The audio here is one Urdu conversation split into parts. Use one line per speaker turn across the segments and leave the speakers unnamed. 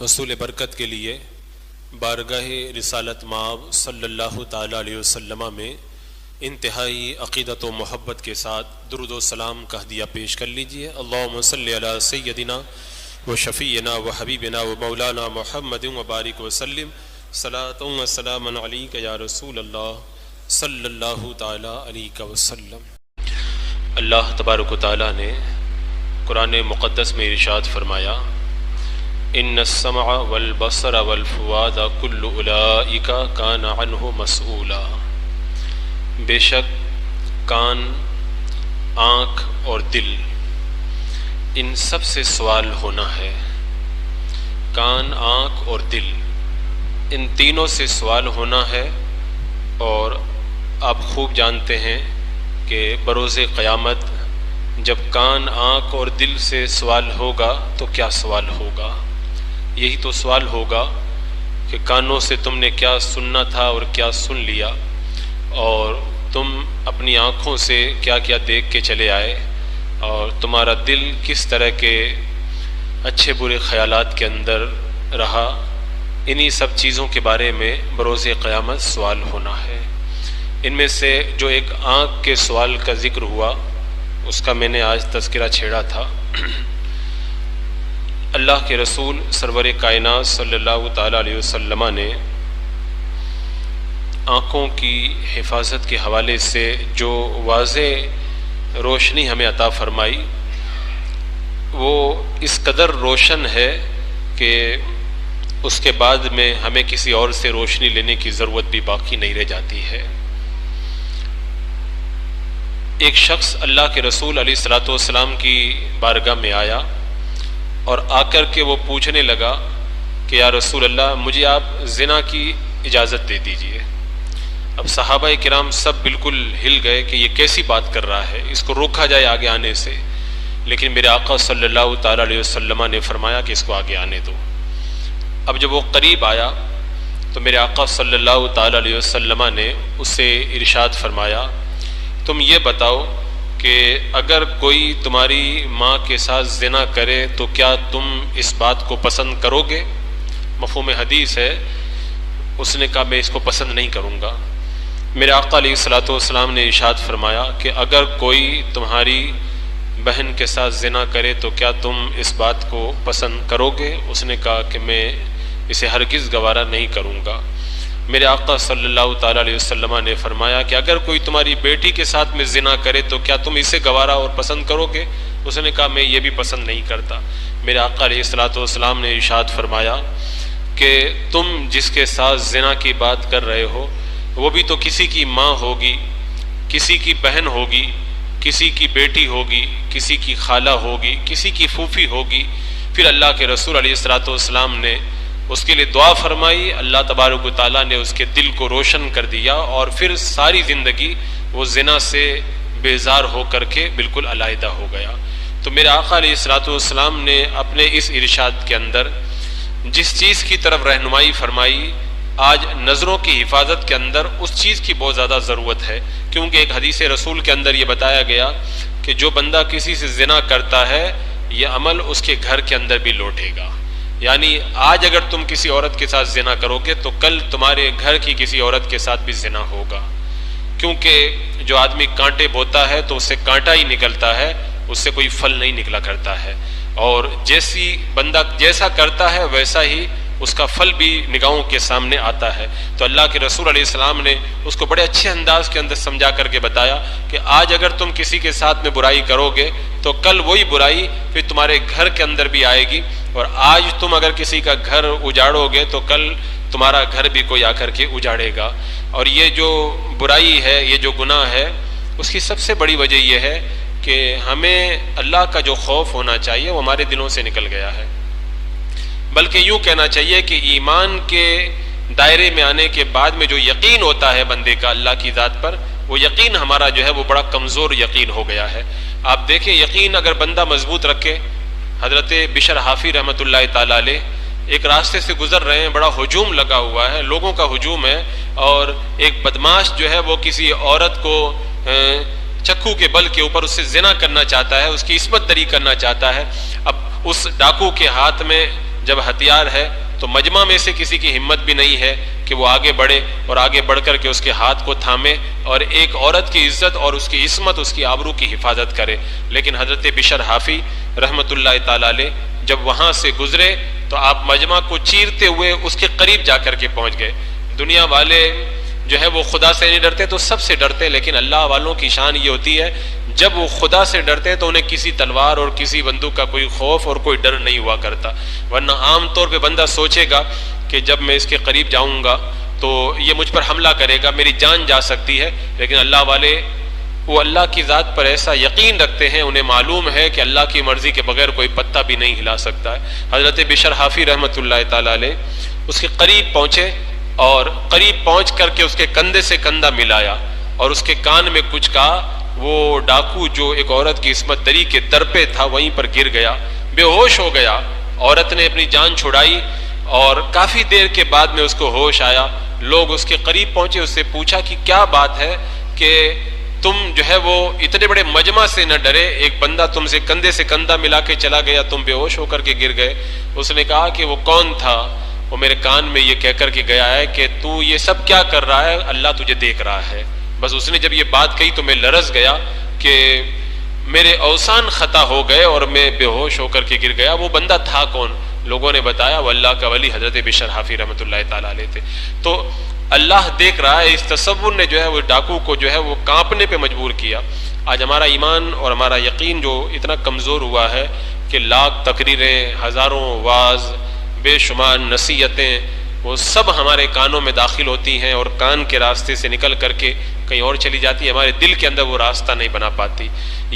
حصول برکت کے لیے بارگاہ رسالت مآب صلی اللہ تعالیٰ علیہ وسلم میں انتہائی عقیدت و محبت کے ساتھ درود و سلام کا ہدیہ پیش کر لیجئے۔ اللہم صلی علی سیدنا و شفیعنا و حبیبنا و مولانا محمد و بارک وسلم صلاۃ و سلام علیک یا رسول اللہ صلی اللہ تعالیٰ علیہ وسلم۔ اللہ تبارک و تعالیٰ نے قرآن مقدس میں ارشاد فرمایا، ان السمع والبصر والفؤاد کل اولئک کان عنہ مسئولا۔ بے شک کان، آنکھ اور دل، ان سب سے سوال ہونا ہے۔ کان، آنکھ اور دل، ان تینوں سے سوال ہونا ہے۔ اور آپ خوب جانتے ہیں کہ بروز قیامت جب کان، آنکھ اور دل سے سوال ہوگا تو کیا سوال ہوگا؟ یہی تو سوال ہوگا کہ کانوں سے تم نے کیا سننا تھا اور کیا سن لیا، اور تم اپنی آنکھوں سے کیا کیا دیکھ کے چلے آئے، اور تمہارا دل کس طرح کے اچھے برے خیالات کے اندر رہا۔ انہی سب چیزوں کے بارے میں بروز قیامت سوال ہونا ہے۔ ان میں سے جو ایک آنکھ کے سوال کا ذکر ہوا، اس کا میں نے آج تذکرہ چھیڑا تھا۔ اللہ کے رسول سرور کائنات صلی اللہ تعالیٰ علیہ وسلم نے آنکھوں کی حفاظت کے حوالے سے جو واضح روشنی ہمیں عطا فرمائی، وہ اس قدر روشن ہے کہ اس کے بعد میں ہمیں کسی اور سے روشنی لینے کی ضرورت بھی باقی نہیں رہ جاتی ہے۔ ایک شخص اللہ کے رسول علیہ الصلوۃ والسلام کی بارگاہ میں آیا اور آ کر کے وہ پوچھنے لگا کہ یا رسول اللہ، مجھے آپ زنا کی اجازت دے دیجئے۔ اب صحابہ کرام سب بالکل ہل گئے کہ یہ کیسی بات کر رہا ہے، اس کو روکا جائے آگے آنے سے، لیکن میرے آقا صلی اللہ تعالیٰ علیہ وسلم نے فرمایا کہ اس کو آگے آنے دو۔ اب جب وہ قریب آیا تو میرے آقا صلی اللہ تعالیٰ علیہ وسلم نے اس سے ارشاد فرمایا، تم یہ بتاؤ کہ اگر کوئی تمہاری ماں کے ساتھ زنا کرے تو کیا تم اس بات کو پسند کرو گے؟ مفہوم حدیث ہے، اس نے کہا میں اس کو پسند نہیں کروں گا۔ میرے آقا علیہ الصلوۃ والسلام نے ارشاد فرمایا کہ اگر کوئی تمہاری بہن کے ساتھ زنا کرے تو کیا تم اس بات کو پسند کرو گے؟ اس نے کہا کہ میں اسے ہرگز گوارا نہیں کروں گا۔ میرے آقا صلی اللہ تعالیٰ علیہ وسلم نے فرمایا کہ اگر کوئی تمہاری بیٹی کے ساتھ میں زنا کرے تو کیا تم اسے گوارا اور پسند کرو گے؟ اس نے کہا میں یہ بھی پسند نہیں کرتا۔ میرے آقا علیہ الصلوۃ والسلام نے ارشاد فرمایا کہ تم جس کے ساتھ زنا کی بات کر رہے ہو وہ بھی تو کسی کی ماں ہوگی، کسی کی بہن ہوگی، کسی کی بیٹی ہوگی، کسی کی خالہ ہوگی، کسی کی پھوپھی ہوگی۔ پھر اللہ کے رسول علیہ الصلوۃ والسلام نے اس کے لیے دعا فرمائی، اللہ تبارک و تعالیٰ نے اس کے دل کو روشن کر دیا، اور پھر ساری زندگی وہ زنا سے بیزار ہو کر کے بالکل علیحدہ ہو گیا۔ تو میرے آقا علیہ الصلوۃ والسلام نے اپنے اس ارشاد کے اندر جس چیز کی طرف رہنمائی فرمائی، آج نظروں کی حفاظت کے اندر اس چیز کی بہت زیادہ ضرورت ہے، کیونکہ ایک حدیث رسول کے اندر یہ بتایا گیا کہ جو بندہ کسی سے زنا کرتا ہے یہ عمل اس کے گھر کے اندر بھی لوٹے گا۔ یعنی آج اگر تم کسی عورت کے ساتھ زنا کرو گے تو کل تمہارے گھر کی کسی عورت کے ساتھ بھی زنا ہوگا، کیونکہ جو آدمی کانٹے بوتا ہے تو اس سے کانٹا ہی نکلتا ہے، اس سے کوئی پھل نہیں نکلا کرتا ہے، اور بندہ جیسا کرتا ہے ویسا ہی اس کا پھل بھی نگاہوں کے سامنے آتا ہے۔ تو اللہ کے رسول علیہ السلام نے اس کو بڑے اچھے انداز کے اندر سمجھا کر کے بتایا کہ آج اگر تم کسی کے ساتھ میں برائی کرو گے تو کل وہی برائی پھر تمہارے گھر کے اندر بھی آئے گی، اور آج تم اگر کسی کا گھر اجاڑو گے تو کل تمہارا گھر بھی کوئی آ کر کے اجاڑے گا۔ اور یہ جو برائی ہے، یہ جو گناہ ہے، اس کی سب سے بڑی وجہ یہ ہے کہ ہمیں اللہ کا جو خوف ہونا چاہیے وہ ہمارے دلوں سے نکل گیا ہے، بلکہ یوں کہنا چاہیے کہ ایمان کے دائرے میں آنے کے بعد میں جو یقین ہوتا ہے بندے کا اللہ کی ذات پر، وہ یقین ہمارا جو ہے وہ بڑا کمزور یقین ہو گیا ہے۔ آپ دیکھیں، یقین اگر بندہ مضبوط رکھے، حضرت بشر حافی رحمۃ اللہ تعالیٰ علیہ ایک راستے سے گزر رہے ہیں، بڑا ہجوم لگا ہوا ہے، لوگوں کا ہجوم ہے، اور ایک بدماش جو ہے وہ کسی عورت کو چکو کے بل کے اوپر اس سے زنا کرنا چاہتا ہے، اس کی عصمت دری کرنا چاہتا ہے۔ اب اس ڈاکو کے ہاتھ میں جب ہتھیار ہے تو مجمع میں سے کسی کی ہمت بھی نہیں ہے کہ وہ آگے بڑھے اور آگے بڑھ کر کے اس کے ہاتھ کو تھامے اور ایک عورت کی عزت اور اس کی عصمت، اس کی آبرو کی حفاظت کرے۔ لیکن حضرت بشر حافی رحمۃ اللہ تعالی علیہ جب وہاں سے گزرے تو آپ مجمع کو چیرتے ہوئے اس کے قریب جا کر کے پہنچ گئے۔ دنیا والے جو ہے وہ خدا سے نہیں ڈرتے تو سب سے ڈرتے، لیکن اللہ والوں کی شان یہ ہوتی ہے جب وہ خدا سے ڈرتے تو انہیں کسی تلوار اور کسی بندوق کا کوئی خوف اور کوئی ڈر نہیں ہوا کرتا۔ ورنہ عام طور پہ بندہ سوچے گا کہ جب میں اس کے قریب جاؤں گا تو یہ مجھ پر حملہ کرے گا، میری جان جا سکتی ہے، لیکن اللہ والے وہ اللہ کی ذات پر ایسا یقین رکھتے ہیں، انہیں معلوم ہے کہ اللہ کی مرضی کے بغیر کوئی پتا بھی نہیں ہلا سکتا ہے۔ حضرت بشر حافی رحمۃ اللہ تعالی علیہ اس کے قریب پہنچے اور قریب پہنچ کر کے اس کے کندھے سے کندھا ملایا اور اس کے کان میں کچھ کہا۔ وہ ڈاکو جو ایک عورت کی عصمت دری کے در پہ تھا وہیں پر گر گیا، بے ہوش ہو گیا۔ عورت نے اپنی جان چھڑائی اور کافی دیر کے بعد میں اس کو ہوش آیا۔ لوگ اس کے قریب پہنچے، اس سے پوچھا کہ کیا بات ہے کہ تم جو ہے وہ اتنے بڑے مجمع سے نہ ڈرے، ایک بندہ تم سے کندھے سے کندھا ملا کے چلا گیا، تم بے ہوش ہو کر کے گر گئے۔ اس نے کہا کہ وہ کون تھا؟ وہ میرے کان میں یہ کہہ کر کے گیا ہے کہ تو یہ سب کیا کر رہا ہے، اللہ تجھے دیکھ رہا ہے۔ بس اس نے جب یہ بات کہی تو میں لرز گیا کہ میرے اوسان خطا ہو گئے اور میں بے ہوش ہو کر کے گر گیا۔ وہ بندہ تھا کون؟ لوگوں نے بتایا وہ اللہ کا ولی حضرت بشر حافی رحمۃ اللہ تعالی علیہ تھے۔ تو اللہ دیکھ رہا ہے، اس تصور نے جو ہے وہ ڈاکو کو جو ہے وہ کانپنے پہ مجبور کیا۔ آج ہمارا ایمان اور ہمارا یقین جو اتنا کمزور ہوا ہے کہ لاکھ تقریریں، ہزاروں واعظ، بے شمار نصیحتیں وہ سب ہمارے کانوں میں داخل ہوتی ہیں اور کان کے راستے سے نکل کر کے کہیں اور چلی جاتی ہے، ہمارے دل کے اندر وہ راستہ نہیں بنا پاتی۔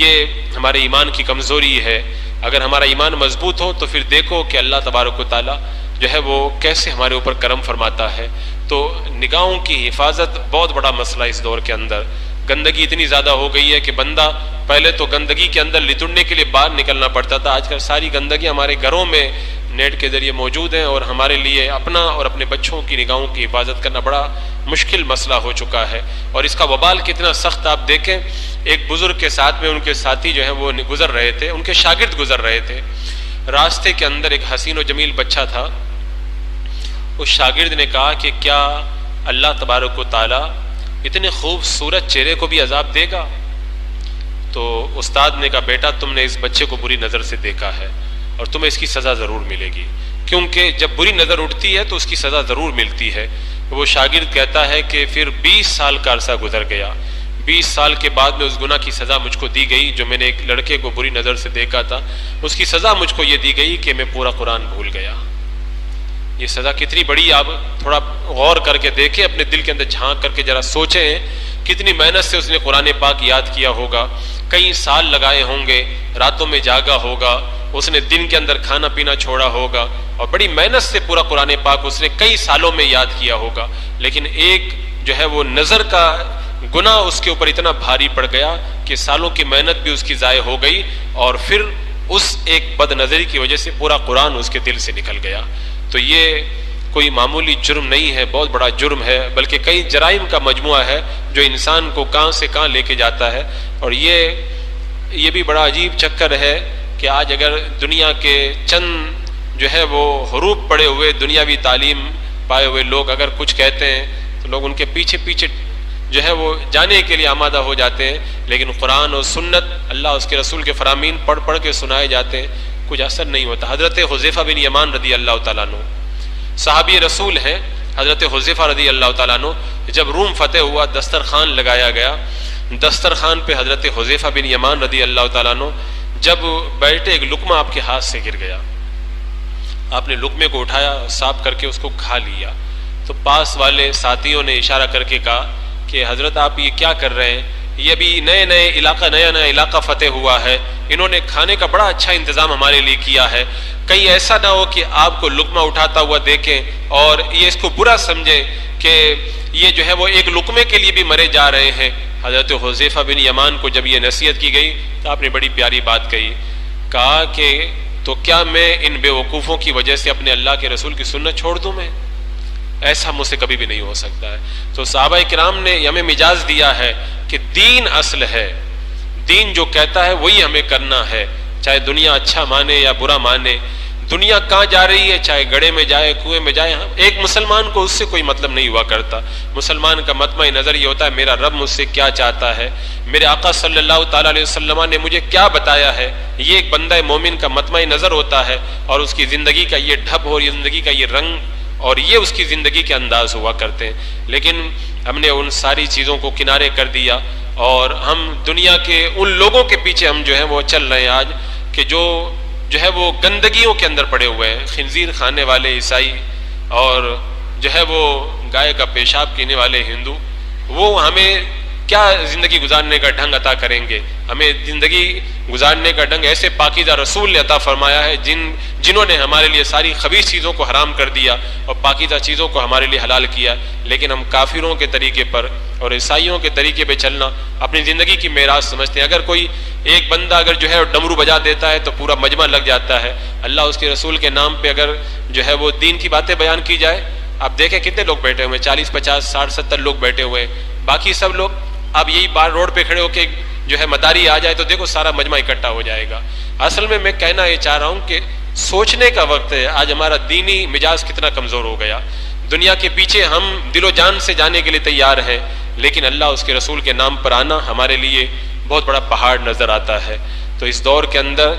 یہ ہمارے ایمان کی کمزوری ہے۔ اگر ہمارا ایمان مضبوط ہو تو پھر دیکھو کہ اللہ تبارک و تعالیٰ جو ہے وہ کیسے ہمارے اوپر کرم فرماتا ہے۔ تو نگاہوں کی حفاظت بہت بڑا مسئلہ اس دور کے اندر۔ گندگی اتنی زیادہ ہو گئی ہے کہ بندہ پہلے تو گندگی کے اندر لتڑنے کے لیے باہر نکلنا پڑتا تھا، آج کل ساری گندگی ہمارے گھروں میں نیٹ کے ذریعے موجود ہیں اور ہمارے لیے اپنا اور اپنے بچوں کی نگاہوں کی حفاظت کرنا بڑا مشکل مسئلہ ہو چکا ہے۔ اور اس کا وبال کتنا سخت آپ دیکھیں، ایک بزرگ کے ساتھ میں ان کے ساتھی جو ہیں وہ گزر رہے تھے، ان کے شاگرد گزر رہے تھے، راستے کے اندر ایک حسین و جمیل بچہ تھا۔ اس شاگرد نے کہا کہ کیا اللہ تبارک و تعالیٰ اتنے خوبصورت چہرے کو بھی عذاب دے گا؟ تو استاد نے کہا بیٹا تم نے اس بچے کو بری نظر سے دیکھا ہے اور تمہیں اس کی سزا ضرور ملے گی، کیونکہ جب بری نظر اٹھتی ہے تو اس کی سزا ضرور ملتی ہے۔ وہ شاگرد کہتا ہے کہ پھر 20 سال کا عرصہ گزر گیا، 20 سال کے بعد میں اس گناہ کی سزا مجھ کو دی گئی جو میں نے ایک لڑکے کو بری نظر سے دیکھا تھا، اس کی سزا مجھ کو یہ دی گئی کہ میں پورا قرآن بھول گیا۔ یہ سزا کتنی بڑی، آپ تھوڑا غور کر کے دیکھیں، اپنے دل کے اندر جھانک کر کے ذرا سوچیں کتنی محنت سے اس نے قرآن پاک یاد کیا ہوگا، کئی سال لگائے ہوں گے، راتوں میں جاگا ہوگا، اس نے دن کے اندر کھانا پینا چھوڑا ہوگا اور بڑی محنت سے پورا قرآن پاک اس نے کئی سالوں میں یاد کیا ہوگا، لیکن ایک جو ہے وہ نظر کا گناہ اس کے اوپر اتنا بھاری پڑ گیا کہ سالوں کی محنت بھی اس کی ضائع ہو گئی اور پھر اس ایک بد نظری کی وجہ سے پورا قرآن اس کے دل سے نکل گیا۔ تو یہ کوئی معمولی جرم نہیں ہے، بہت بڑا جرم ہے، بلکہ کئی جرائم کا مجموعہ ہے جو انسان کو کہاں سے کہاں لے کے جاتا ہے۔ اور یہ بھی بڑا عجیب چکر ہے کہ آج اگر دنیا کے چند جو ہے وہ حروف پڑے ہوئے دنیاوی تعلیم پائے ہوئے لوگ اگر کچھ کہتے ہیں تو لوگ ان کے پیچھے پیچھے جو ہے وہ جانے کے لیے آمادہ ہو جاتے ہیں، لیکن قرآن اور سنت اللہ اس کے رسول کے فرامین پڑھ پڑھ کے سنائے جاتے ہیں، کچھ اثر نہیں ہوتا۔ حضرت حذیفہ بن یمان رضی اللہ تعالیٰ عنہ صحابی رسول ہیں، حضرت حذیفہ رضی اللہ تعالیٰ عنہ جب روم فتح ہوا دسترخوان لگایا گیا، دسترخوان پہ حضرت حذیفہ بن یمان رضی اللہ تعالیٰ عنہ جب بیٹھے ایک لقمہ آپ کے ہاتھ سے گر گیا، آپ نے لقمے کو اٹھایا صاف کر کے اس کو کھا لیا، تو پاس والے ساتھیوں نے اشارہ کر کے کہا کہ حضرت آپ یہ کیا کر رہے ہیں، یہ بھی نیا علاقہ فتح ہوا ہے، انہوں نے کھانے کا بڑا اچھا انتظام ہمارے لیے کیا ہے، کہیں ایسا نہ ہو کہ آپ کو لقمہ اٹھاتا ہوا دیکھیں اور یہ اس کو برا سمجھیں کہ یہ جو ہے وہ ایک لقمے کے لیے بھی مرے جا رہے ہیں۔ حضرت حذیفہ بن یمان کو جب یہ نصیحت کی گئی تو آپ نے بڑی پیاری بات کہی، کہا کہ تو کیا میں ان بے وقوفوں کی وجہ سے اپنے اللہ کے رسول کی سنت چھوڑ دوں؟ میں ایسا مجھ سے کبھی بھی نہیں ہو سکتا ہے۔ تو صحابہ کرام نے ہمیں مجاز دیا ہے کہ دین اصل ہے، دین جو کہتا ہے وہی ہمیں کرنا ہے، چاہے دنیا اچھا مانے یا برا مانے، دنیا کہاں جا رہی ہے، چاہے گڑھے میں جائے، کنویں میں جائے، ایک مسلمان کو اس سے کوئی مطلب نہیں ہوا کرتا۔ مسلمان کا مطمع نظر یہ ہوتا ہے میرا رب مجھ سے کیا چاہتا ہے، میرے آقا صلی اللہ تعالیٰ علیہ وسلم نے مجھے کیا بتایا ہے، یہ ایک بندہ مومن کا مطمع نظر ہوتا ہے، اور اس کی زندگی کا یہ ڈھب اور یہ زندگی کا یہ رنگ اور یہ اس کی زندگی کے انداز ہوا کرتے ہیں۔ لیکن ہم نے ان ساری چیزوں کو کنارے کر دیا اور ہم دنیا کے ان لوگوں کے پیچھے ہم جو ہیں وہ چل رہے ہیں آج، کہ جو ہے وہ گندگیوں کے اندر پڑے ہوئے ہیں، خنزیر کھانے والے عیسائی اور جو ہے وہ گائے کا پیشاب پینے والے ہندو، وہ ہمیں کیا زندگی گزارنے کا ڈھنگ عطا کریں گے؟ ہمیں زندگی گزارنے کا ڈھنگ ایسے پاکیزہ رسول نے عطا فرمایا ہے جنہوں نے ہمارے لیے ساری خبیث چیزوں کو حرام کر دیا اور پاکیزہ چیزوں کو ہمارے لیے حلال کیا، لیکن ہم کافروں کے طریقے پر اور عیسائیوں کے طریقے پہ چلنا اپنی زندگی کی میراث سمجھتے ہیں۔ اگر کوئی ایک بندہ اگر جو ہے ڈمرو بجا دیتا ہے تو پورا مجمع لگ جاتا ہے۔ اللہ اس کے رسول کے نام پہ اگر جو ہے وہ دین کی باتیں بیان کی جائے، آپ دیکھیں کتنے لوگ بیٹھے ہوئے ہیں، 40 50 60 70 لوگ بیٹھے ہوئے ہیں، باقی سب لوگ اب یہی بار روڈ پہ کھڑے ہو کے جو ہے مداری آ جائے تو دیکھو سارا مجمع اکٹھا ہو جائے گا۔ اصل میں کہنا یہ چاہ رہا ہوں کہ سوچنے کا وقت ہے۔ آج ہمارا دینی مزاج کتنا کمزور ہو گیا، دنیا کے پیچھے ہم دل و جان سے جانے کے لیے تیار ہیں، لیکن اللہ اس کے رسول کے نام پر آنا ہمارے لیے بہت بڑا پہاڑ نظر آتا ہے۔ تو اس دور کے اندر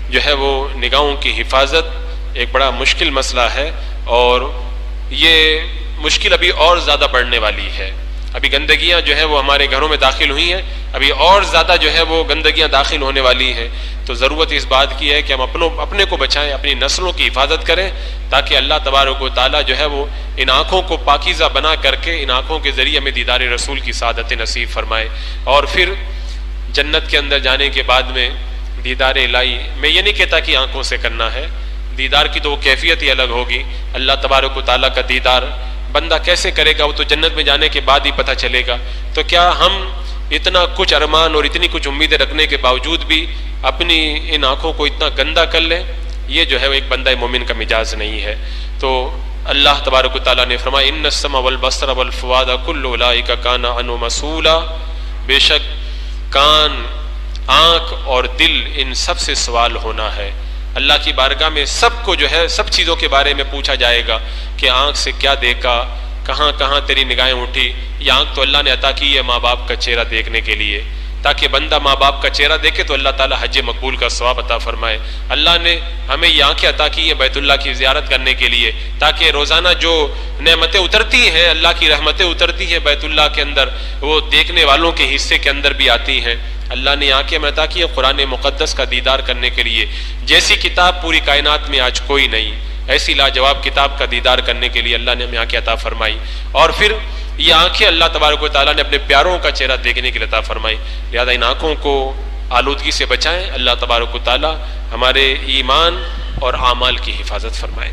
جو ہے وہ نگاہوں کی حفاظت ایک بڑا مشکل مسئلہ ہے، اور یہ مشکل ابھی اور زیادہ بڑھنے والی ہے۔ ابھی گندگیاں جو ہیں وہ ہمارے گھروں میں داخل ہوئی ہیں، ابھی اور زیادہ جو ہے وہ گندگیاں داخل ہونے والی ہیں۔ تو ضرورت اس بات کی ہے کہ ہم اپنے کو بچائیں، اپنی نسلوں کی حفاظت کریں، تاکہ اللہ تبارک و تعالیٰ جو ہے وہ ان آنکھوں کو پاکیزہ بنا کر کے ان آنکھوں کے ذریعے ہمیں دیدار رسول کی سعادت نصیب فرمائے، اور پھر جنت کے اندر جانے کے بعد میں دیدار الہی، میں یہ نہیں کہتا کہ آنکھوں سے کرنا ہے، دیدار کی تو وہ کیفیت ہی الگ ہوگی۔ اللہ تبارک و تعالیٰ کا دیدار بندہ کیسے کرے گا وہ تو جنت میں جانے کے بعد ہی پتہ چلے گا۔ تو کیا ہم اتنا کچھ ارمان اور اتنی کچھ امیدیں رکھنے کے باوجود بھی اپنی ان آنکھوں کو اتنا گندا کر لیں؟ یہ جو ہے وہ ایک بندہ مومن کا مزاج نہیں ہے۔ تو اللہ تبارک و تعالیٰ نے فرمایا ان السمع والبصر والفؤاد کل اولئک کان عنہ مسئولا، بے شک کان، آنکھ اور دل ان سب سے سوال ہونا ہے۔ اللہ کی بارگاہ میں سب کو جو ہے سب چیزوں کے بارے میں پوچھا جائے گا کہ آنکھ سے کیا دیکھا، کہاں کہاں تیری نگاہیں اٹھی۔ یہ آنکھ تو اللہ نے عطا کی ہے ماں باپ کا چہرہ دیکھنے کے لیے، تاکہ بندہ ماں باپ کا چہرہ دیکھے تو اللہ تعالیٰ حج مقبول کا ثواب عطا فرمائے۔ اللہ نے ہمیں یہ آنکھیں عطا کی ہیں بیت اللہ کی زیارت کرنے کے لیے، تاکہ روزانہ جو نعمتیں اترتی ہیں، اللہ کی رحمتیں اترتی ہیں بیت اللہ کے اندر، وہ دیکھنے والوں کے حصے کے اندر بھی آتی ہیں۔ اللہ نے آنکھیں ہمیں عطا کی ہے قرآن مقدس کا دیدار کرنے کے لیے، جیسی کتاب پوری کائنات میں آج کوئی نہیں، ایسی لاجواب کتاب کا دیدار کرنے کے لیے اللہ نے ہمیں آنکھیں عطا فرمائی، اور پھر یہ آنکھیں اللہ تبارک و تعالیٰ نے اپنے پیاروں کا چہرہ دیکھنے کے لیے عطا فرمائی۔ لہذا ان آنکھوں کو آلودگی سے بچائیں، اللہ تبارک و تعالیٰ ہمارے ایمان اور اعمال کی حفاظت فرمائے۔